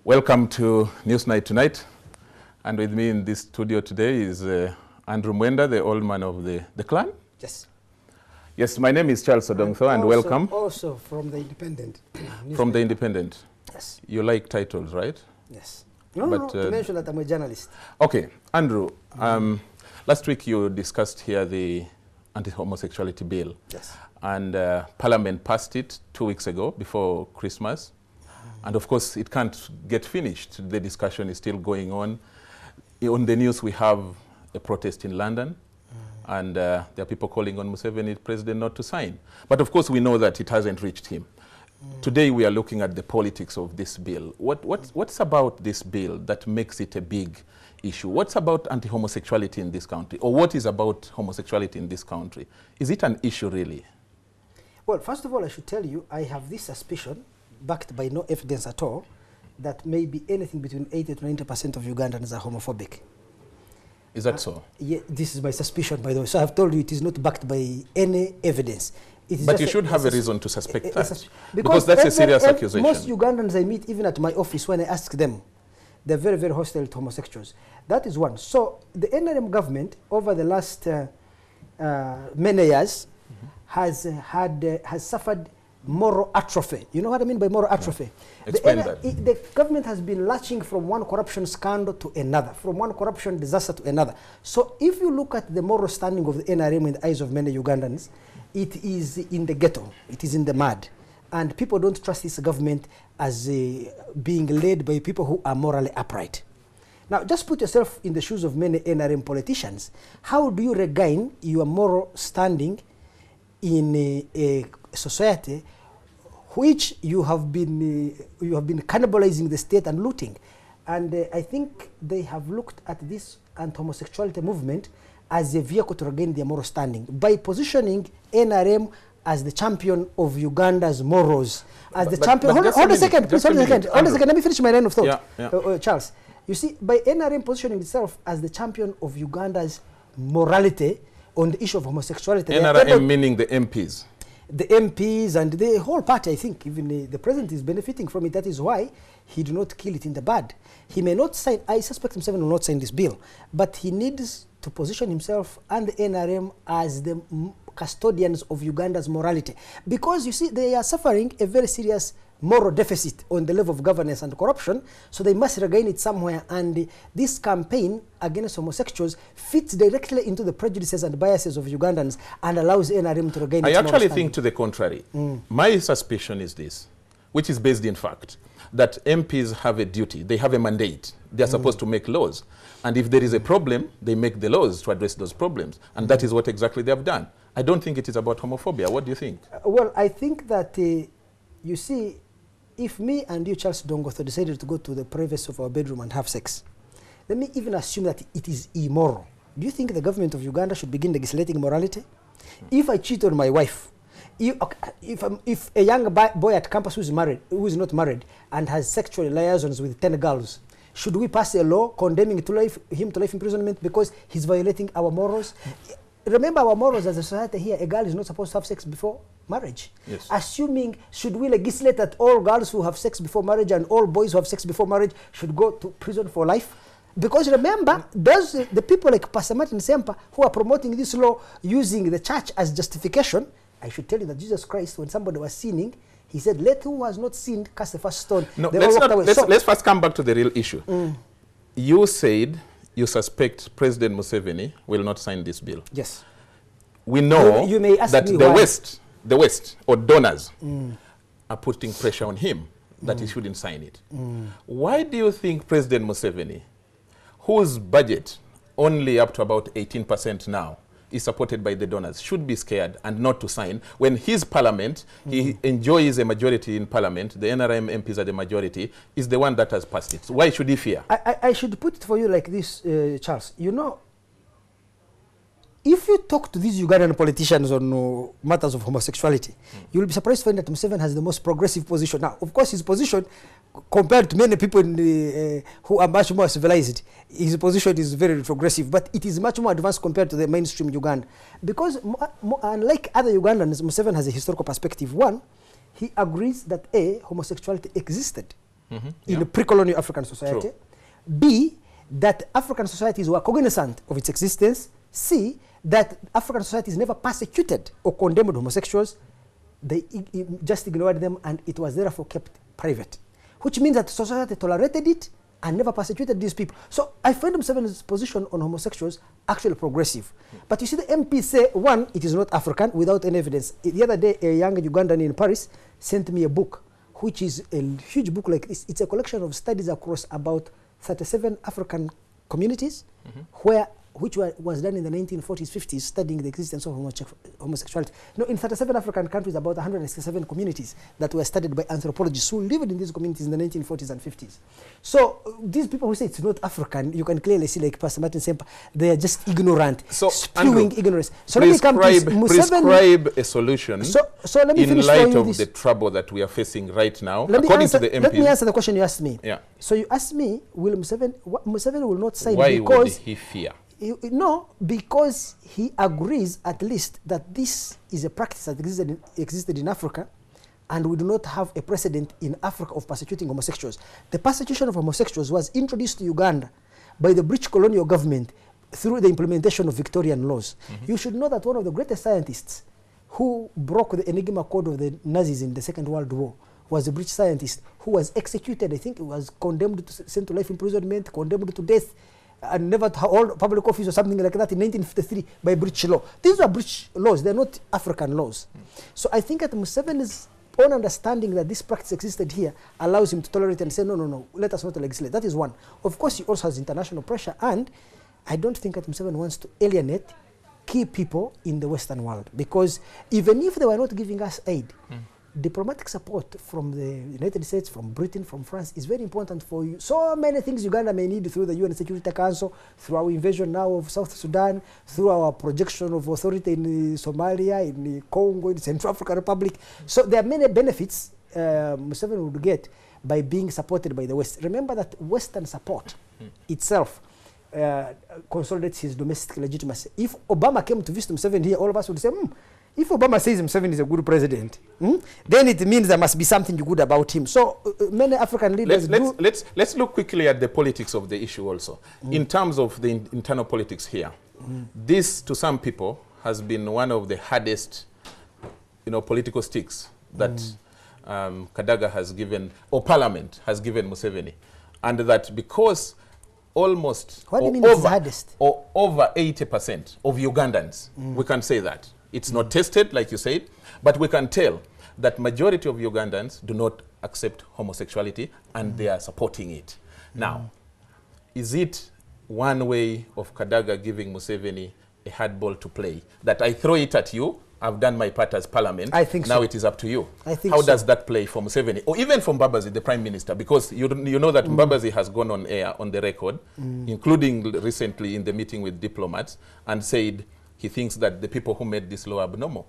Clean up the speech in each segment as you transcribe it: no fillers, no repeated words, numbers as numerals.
Welcome to Newsnight tonight. And with me in this studio today is Andrew Mwenda, the old man of the clan. Yes. Yes, my name is Charles Odongtho, and welcome. Also from the Independent. From the Independent. Yes. You like titles, right? Yes. No, to mention that I'm a journalist. Okay, Andrew, last week you discussed here the anti-homosexuality bill. Yes. And Parliament passed it 2 weeks ago, before Christmas. And of course, it can't get finished. The discussion is still going on. On the news, we have a protest in London. And there are people calling on Museveni, president, not to sign. But of course, we know that it hasn't reached him. Today, we are looking at the politics of this bill. What's about this bill that makes it a big issue? What's about anti-homosexuality in this country? Or what is about homosexuality in this country? Is it an issue, really? Well, first of all, I should tell you, I have this suspicion, backed by no evidence at all, that maybe anything between 80 to 90% of Ugandans are homophobic. Is that so? Yeah, this is my suspicion, by the way. So I've told you it is not backed by any evidence. It is but you should have a reason to suspect that. Because that's a serious accusation. Most Ugandans I meet, even at my office, when I ask them, they're very, very hostile to homosexuals. That is one. So the NRM government, over the last many years, has suffered moral atrophy. You know what I mean by moral atrophy? Explain that. The government has been latching from one corruption scandal to another, from one corruption disaster to another. So if you look at the moral standing of the NRM in the eyes of many Ugandans, it is in the ghetto, it is in the mud. And people don't trust this government as being led by people who are morally upright. Now, just put yourself in the shoes of many NRM politicians. How do you regain your moral standing in a society which you have been cannibalizing the state and looting? And I think they have looked at this anti-homosexuality movement as a vehicle to regain their moral standing by positioning NRM as the champion of Uganda's morals, as the champion. Hold a second, please. Hold a second. Let me finish my line of thought, Charles. You see, by NRM positioning itself as the champion of Uganda's morality on the issue of homosexuality. NRM meaning the MPs. The MPs and the whole party, I think, even the president is benefiting from it. That is why he did not kill it in the bud. He may not sign, I suspect himself will not sign this bill, but he needs to position himself and the NRM as the custodians of Uganda's morality. Because you see, they are suffering a very serious moral deficit on the level of governance and corruption, so they must regain it somewhere. And this campaign against homosexuals fits directly into the prejudices and biases of Ugandans and allows NRM to regain its moral actually standing. think to the contrary. My suspicion is this, which is based in fact, that MPs have a duty, they have a mandate. They are supposed to make laws. And if there is a problem, they make the laws to address those problems. And that is what exactly they have done. I don't think it is about homophobia. What do you think? Well, I think that, you see, if me and you, Charles Odongtho, decided to go to the privacy of our bedroom and have sex, let me even assume that it is immoral. Do you think the government of Uganda should begin legislating morality? If I cheat on my wife, if a young boy at campus who is not married and has sexual liaisons with 10 girls, should we pass a law condemning him to life imprisonment because he's violating our morals? Remember our morals as a society here, a girl is not supposed to have sex before marriage. Yes. Assuming, should we legislate that all girls who have sex before marriage and all boys who have sex before marriage should go to prison for life? Because remember, the people like Pastor Martin Sempa who are promoting this law using the church as justification, I should tell you that Jesus Christ, when somebody was sinning, he said, let who has not sinned cast the first stone. No, let's first come back to the real issue. You said you suspect President Museveni will not sign this bill. Yes. We know you may ask that me the West or donors are putting pressure on him that he shouldn't sign it. Why do you think President Museveni, whose budget only up to about 18% now is supported by the donors, should be scared and not to sign when his parliament, he enjoys a majority in parliament, the NRM MPs are the majority, is the one that has passed it. So why should he fear? I should put it for you like this, Charles. You know, if you talk to these Ugandan politicians on matters of homosexuality, you will be surprised to find that Museveni has the most progressive position. Now, of course, his position, compared to many people who are much more civilized, his position is very progressive, but it is much more advanced compared to the mainstream Uganda. Because unlike other Ugandans, Museveni has a historical perspective. One, he agrees that homosexuality existed in a pre-colonial African society. True. B, that African societies were cognizant of its existence. C, that African societies never persecuted or condemned homosexuals. They just ignored them, and it was therefore kept private, which means that society tolerated it and never persecuted these people. So I find Museveni's position on homosexuals actually progressive. But you see, the MPs say, one, it is not African without any evidence. The other day, a young Ugandan in Paris sent me a book, which is a huge book like this. It's a collection of studies across about 37 African communities, which was done in the 1940s, 50s, studying the existence of homosexuality. In 37 African countries, about 167 communities that were studied by anthropologists who lived in these communities in the 1940s and 50s. So these people who say it's not African, you can clearly see, like Pastor Martin Semper, they are just ignorant, spewing ignorance. So let me come to prescribe a solution so let me in finish light of this. the trouble that we are facing right now, According to the MPs. Let me answer the question you asked me. Yeah. So you asked me, will Museveni will not sign Why because... would he fear? No, because he agrees at least that this is a practice that existed in Africa, and we do not have a precedent in Africa of persecuting homosexuals. The persecution of homosexuals was introduced to Uganda by the British colonial government through the implementation of Victorian laws. You should know that one of the greatest scientists who broke the Enigma code of the Nazis in the Second World War was a British scientist who was executed. I think he was condemned to sent to life imprisonment, condemned to death, and never to hold public office or something like that in 1953 by British law. These are British laws, they're not African laws. So I think that Museveni's own understanding that this practice existed here allows him to tolerate and say, no, let us not legislate. That is one. Of course, he also has international pressure, and I don't think that Museveni wants to alienate key people in the Western world, because even if they were not giving us aid, diplomatic support from the United States, from Britain, from France is very important for you. So many things Uganda may need through the UN Security Council, through our invasion now of South Sudan, through our projection of authority in Somalia, in Congo, in Central African Republic. So there are many benefits Museveni would get by being supported by the West. Remember that Western support itself consolidates his domestic legitimacy. If Obama came to visit Museveni here, all of us would say, if Obama says Museveni is a good president, then it means there must be something good about him. So many African leaders let's look quickly at the politics of the issue also. In terms of the internal politics here, this to some people has been one of the hardest, political sticks that Kadaga has given, or Parliament has given Museveni, and that because almost over 80% of Ugandans, we can say that. It's not tested, like you said, but we can tell that majority of Ugandans do not accept homosexuality, and they are supporting it. Now, is it one way of Kadaga giving Museveni a hard ball to play? That I throw it at you, I've done my part as Parliament, I think now so. It is up to you. I think How so. does that play for Museveni? Or even from Mbabazi, the Prime Minister, because you know that Mbabazi has gone on air, on the record, including recently in the meeting with diplomats, and said he thinks that the people who made this law are abnormal.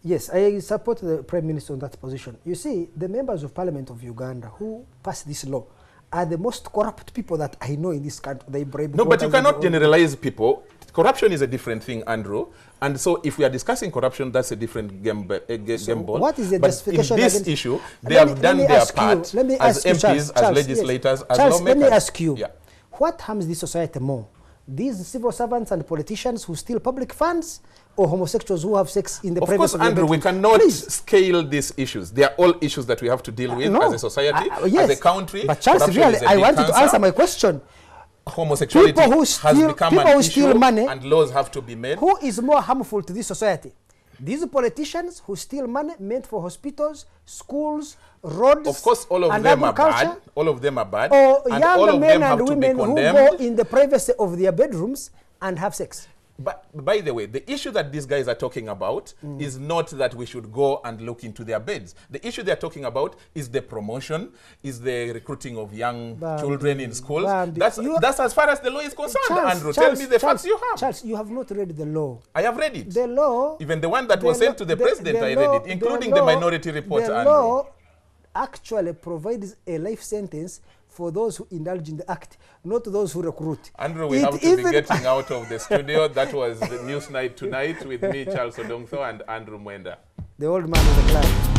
Yes, I support the Prime Minister on that position. You see, the members of Parliament of Uganda who passed this law are the most corrupt people that I know in this country. They bribe. No, but you cannot generalize people. Corruption is a different thing, Andrew. And so if we are discussing corruption, that's a different game ball. What is the but justification in this against issue, they have done their part as MPs, Charles, as legislators, yes. as Charles, lawmakers. let me ask you, what harms this society more? These civil servants and politicians who steal public funds, or homosexuals who have sex in the private? Of course, Andrew, we cannot scale these issues. They are all issues that we have to deal with as a society, yes. as a country. But Charles, really, I wanted to answer my question. Homosexuality has become an issue, money, and laws have to be made. Who is more harmful to this society? These politicians who steal money meant for hospitals, schools, roads. Of course, all of them are bad. All of them are bad. Or and young all of men them have and to be women who condemned. go in the privacy of their bedrooms and have sex. But by the way, the issue that these guys are talking about is not that we should go and look into their beds. The issue they're talking about is the promotion, is the recruiting of young children in schools. That's as far as the law is concerned, Andrew. Tell me the facts you have. Charles, you have not read the law. I have read it. The law. Even the one that was sent to the president, I read it, including the minority report, Andrew. The law actually provides a life sentence for those who indulge in the act, not those who recruit. Andrew, we have to be getting out of the studio. That was the Newsnight tonight with me, Charles Odongtho, and Andrew Mwenda. The old man of the clan.